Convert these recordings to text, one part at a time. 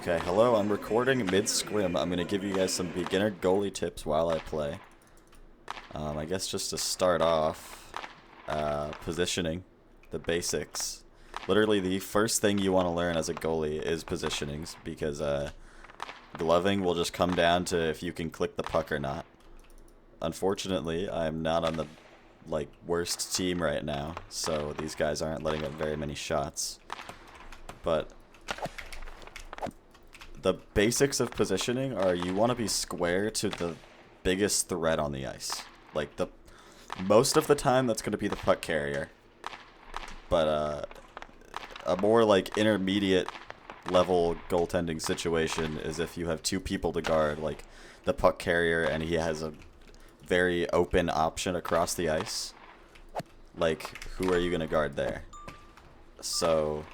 Okay, hello, I'm recording mid-scrim. I'm going to give you guys some beginner goalie tips while I play. I guess just to start off, positioning, the basics. Literally the first thing you want to learn as a goalie is positionings, because gloving will just come down to if you can click the puck or not. Unfortunately, I'm not on the worst team right now, so these guys aren't letting up very many shots. But the basics of positioning are you want to be square to the biggest threat on the ice. Most of the time that's going to be the puck carrier. But a more intermediate level goaltending situation is if you have two people to guard, like the puck carrier and he has a very open option across the ice. Like, who are you going to guard there? So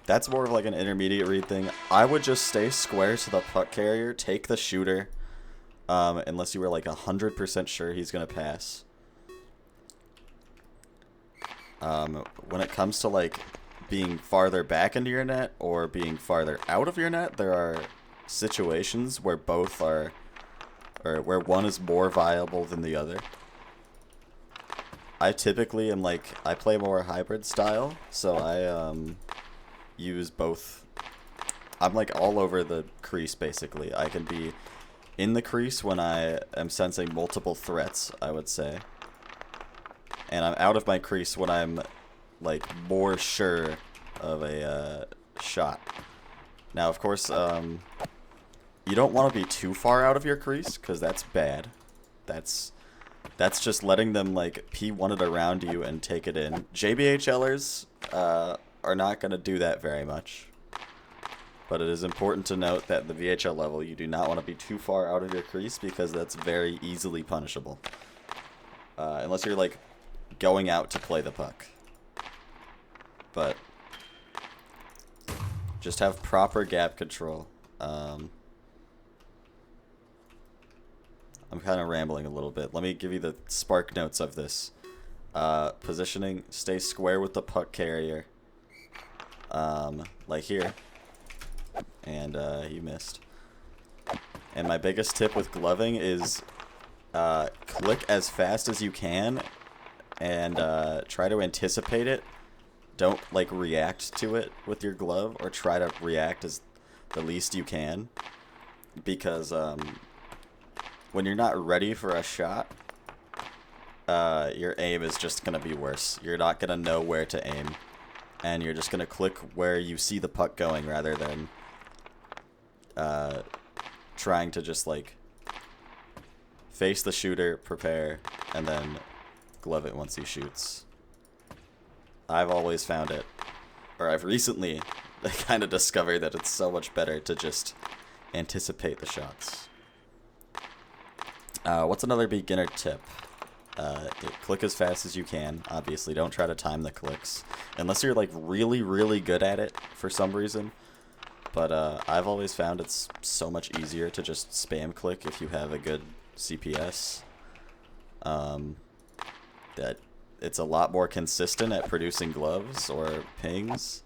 that's more of an intermediate read thing. I would just stay square to the puck carrier, take the shooter, unless you were 100% sure he's going to pass. When it comes to being farther back into your net or being farther out of your net, there are situations where both are, or where one is more viable than the other. I typically am I play more hybrid style, so I use both. I'm all over the crease basically. I can be in the crease when I am sensing multiple threats, I would say. And I'm out of my crease when I'm more sure of a shot. Now, of course, you don't want to be too far out of your crease, because that's bad. That's just letting them P1 it around you and take it in. JBHLers are not going to do that very much. But it is important to note that at the VHL level, you do not want to be too far out of your crease, because that's very easily punishable. Unless you're going out to play the puck. But just have proper gap control. I'm kind of rambling a little bit. Let me give you the spark notes of this. Positioning, stay square with the puck carrier. Like here. And you missed. And my biggest tip with gloving is click as fast as you can and try to anticipate it. Don't react to it with your glove, or try to react as the least you can, because when you're not ready for a shot, your aim is just gonna be worse. You're not gonna know where to aim, and you're just gonna click where you see the puck going rather than trying to just face the shooter, prepare, and then glove it once he shoots. I've always found it, or I've recently kind of discovered that it's so much better to just anticipate the shots. What's another beginner tip? Click as fast as you can. Obviously, don't try to time the clicks unless you're really, really good at it for some reason. But I've always found it's so much easier to just spam click if you have a good CPS. That it's a lot more consistent at producing gloves or pings.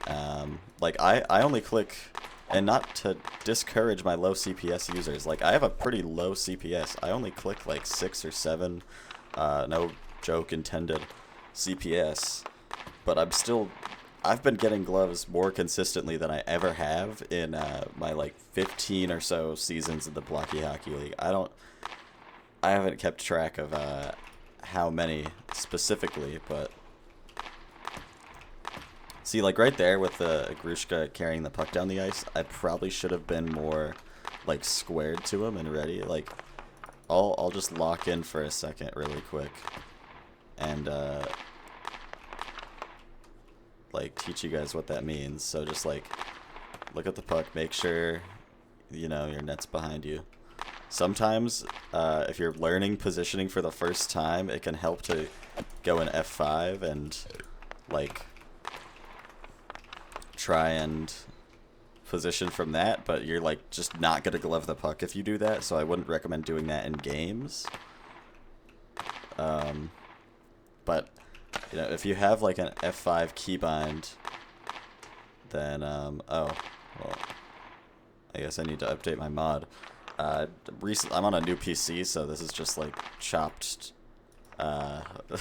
I only click, and not to discourage my low CPS users, I have a pretty low CPS. I only click 6 or 7, no joke intended, CPS. But I've been getting gloves more consistently than I ever have in my 15 or so seasons of the Blocky Hockey League. I haven't kept track of how many specifically, but see, right there with the Grushka carrying the puck down the ice, I probably should have been more squared to him and ready. I'll just lock in for a second really quick and teach you guys what that means. So just look at the puck, make sure your net's behind you. Sometimes if you're learning positioning for the first time, it can help to go in F5 and try and position from that, but you're just not gonna glove the puck if you do that, so I wouldn't recommend doing that in games. But if you have an F5 keybind, then, oh, well, I guess I need to update my mod. I'm on a new PC, so this is just, like, chopped,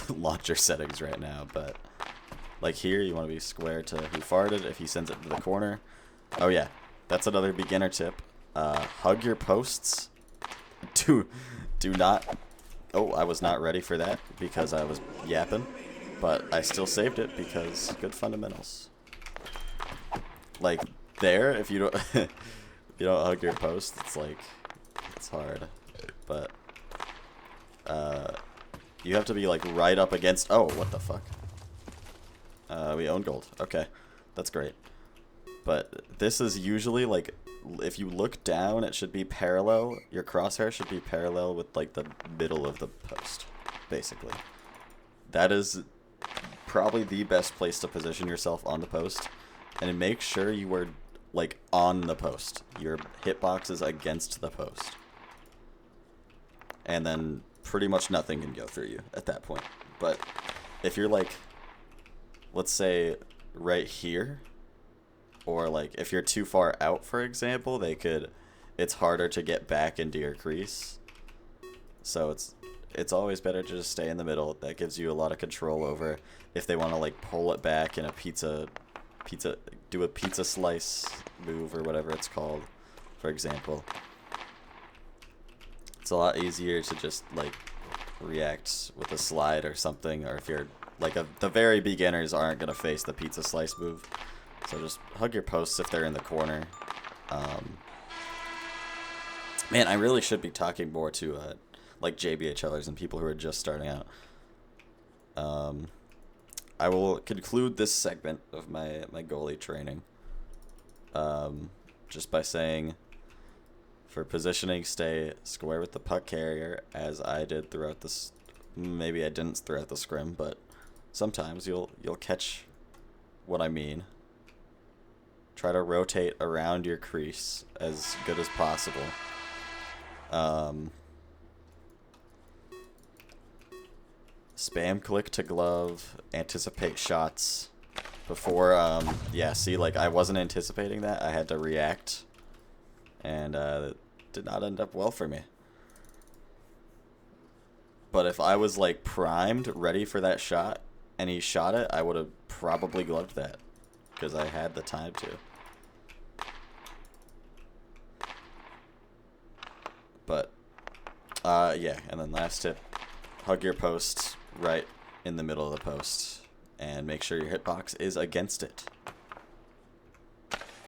launcher settings right now, but, like, here, you want to be square to who farted if he sends it to the corner. Oh, yeah, that's another beginner tip. Hug your posts. Do not... Oh, I was not ready for that because I was yapping, but I still saved it because good fundamentals. Like, there, if you don't... if you don't hug your post, it's like... It's hard. But... you have to be, like, right up against... Oh, what the fuck? We own gold. Okay. That's great. But this is usually, like... If you look down, it should be parallel. Your crosshair should be parallel with, like, the middle of the post, basically. That is probably the best place to position yourself on the post. And make sure you are, like, on the post. Your hitbox is against the post. And then pretty much nothing can go through you at that point. But if you're, like, let's say right here... Or, like, if you're too far out, for example, it's harder to get back into your crease. So it's always better to just stay in the middle. That gives you a lot of control over if they want to, like, pull it back in a do a pizza slice move or whatever it's called, for example. It's a lot easier to just, like, react with a slide or something, or if you're, like, the very beginners aren't going to face the pizza slice move. So just hug your posts if they're in the corner. Man, I really should be talking more to like JBHLers and people who are just starting out. I will conclude this segment of my goalie training just by saying, for positioning, stay square with the puck carrier, as I did throughout this. Maybe I didn't throughout the scrim, but sometimes you'll catch what I mean. Try to rotate around your crease as good as possible. Spam click to glove, anticipate shots before, yeah, see, like, I wasn't anticipating that. I had to react, and it did not end up well for me. But if I was, like, primed, ready for that shot, and he shot it, I would have probably gloved that, because I had the time to. But, yeah, and then last tip, hug your post right in the middle of the post, and make sure your hitbox is against it.